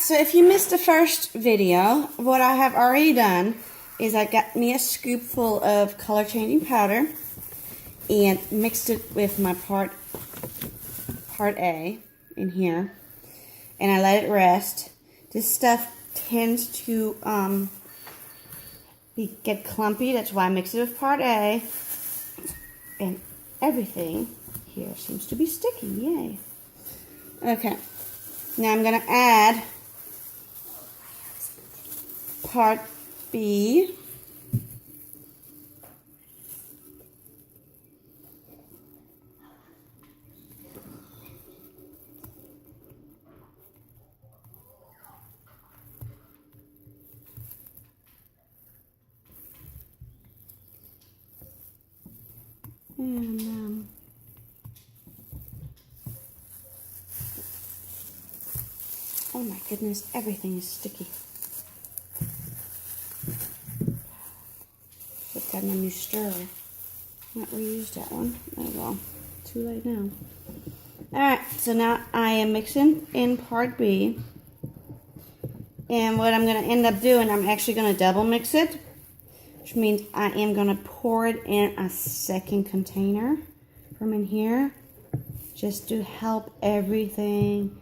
so if you missed the first video, what I have already done is I got me a scoopful of color changing powder and mixed it with my part A in here, and I let it rest. This stuff tends to get clumpy, that's why I mix it with part A, and everything here seems to be sticky. Yay. Okay, now I'm going to add part B. And oh my goodness, everything is sticky. I've got a new stirrer. Not reused that one. Oh well, too late now. Alright, so now I am mixing in part B. And what I'm going to end up doing, I'm actually going to double mix it, which means I am going to pour it in a second container from in here, just to help everything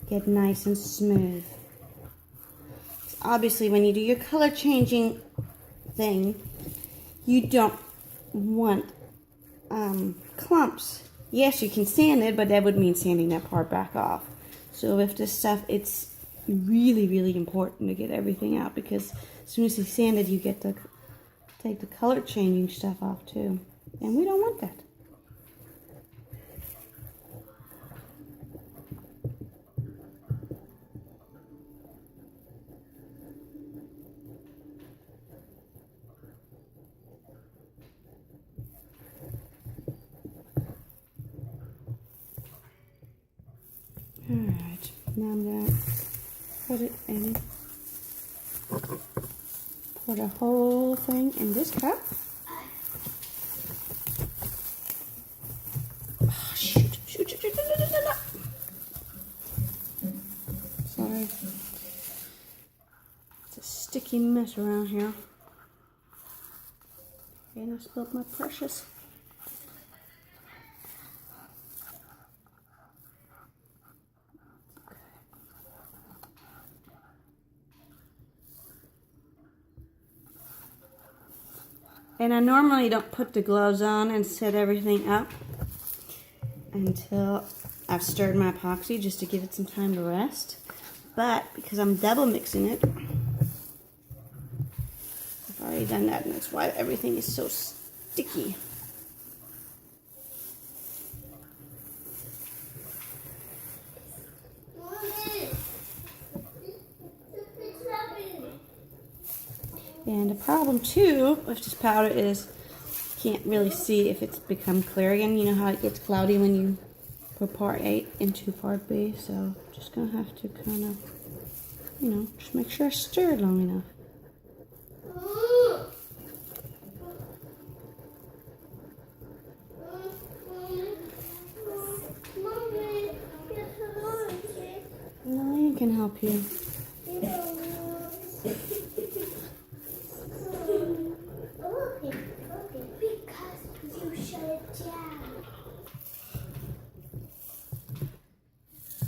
get nice and smooth. Obviously, when you do your color changing thing, you don't want clumps. Yes, you can sand it, but that would mean sanding that part back off. So with this stuff, it's really, really important to get everything out, because as soon as you sand it, you get to take the color changing stuff off too. And we don't want that. Alright, now I'm going to put it in, pour the whole thing in this cup. Oh, shoot. Sorry. It's a sticky mess around here. And I spilled my precious. And I normally don't put the gloves on and set everything up until I've stirred my epoxy, just to give it some time to rest. But because I'm double mixing it, I've already done that, and that's why everything is so sticky. And the problem too with this powder is you can't really see if it's become clear again. You know how it gets cloudy when you put part A into part B. So just gonna have to kind of, you know, just make sure I stir it long enough. Lillian can help you.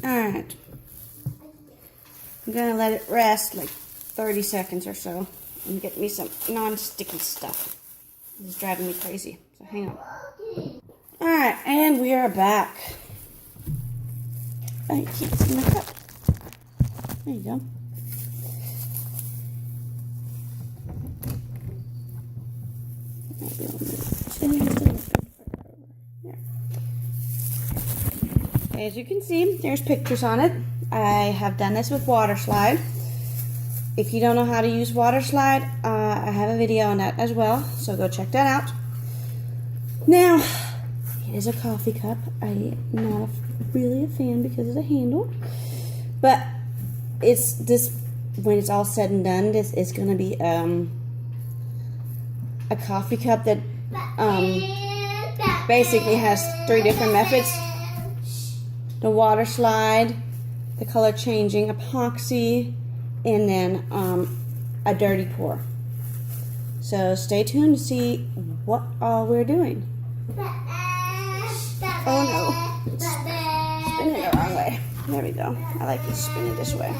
Alright, I'm going to let it rest like 30 seconds or so and get me some non-sticky stuff. This is driving me crazy, so hang on. Alright, and we are back. I can't see my cup. There you go. Maybe I'll move it. As you can see, there's pictures on it. I have done this with water slide. If you don't know how to use water slide, I have a video on that as well, so go check that out. Now, it is a coffee cup. I'm not really a fan because of the handle, but it's this. When it's all said and done, this is going to be a coffee cup that basically has 3 different methods: the water slide, the color changing, epoxy, and then a dirty pour. So stay tuned to see what all we're doing. Oh no, it's spinning the wrong way. There we go. I like to spin it this way.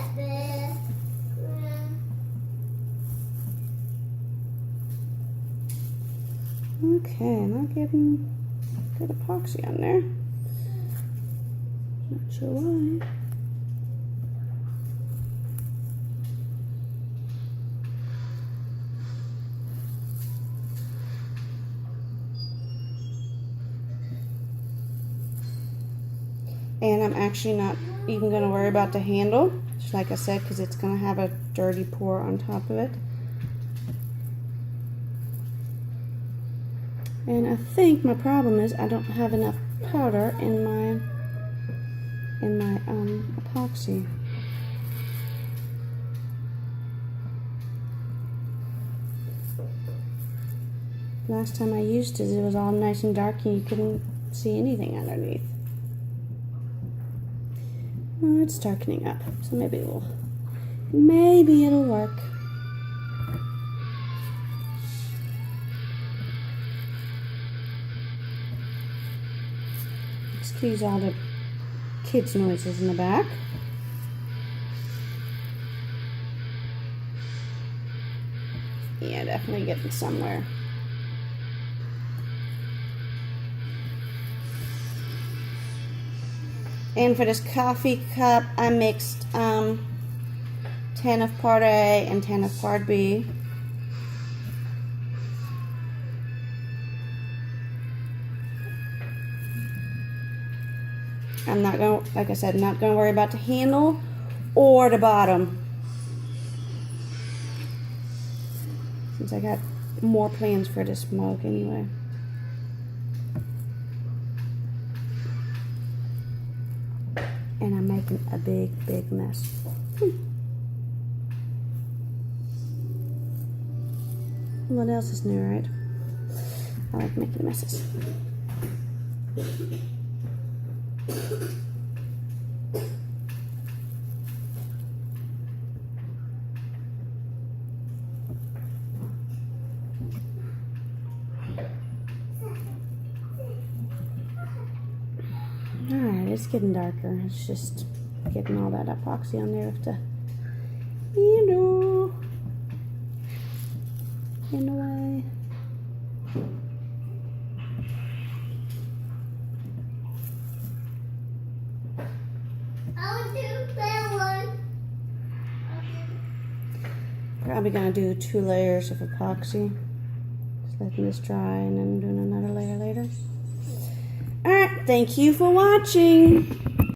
Okay, not getting good epoxy on there. Not sure why. And I'm actually not even going to worry about the handle, just like I said, because it's going to have a dirty pour on top of it. And I think my problem is I don't have enough powder in my epoxy. Last time I used it was all nice and dark and you couldn't see anything underneath. Well, it's darkening up, so maybe it'll work. Excuse all the kids' noises in the back. Yeah, definitely getting somewhere. And for this coffee cup, I mixed 10 of part A and 10 of part B. I'm not going to, like I said, not going to worry about the handle or the bottom, since I got more plans for this mug anyway. And I'm making a big mess. What else is new, right? I like making messes. Alright, it's getting darker. It's just getting all that epoxy on there with the, in the way. Probably gonna do 2 layers of epoxy. Just letting this dry and then doing another layer later. Alright, thank you for watching.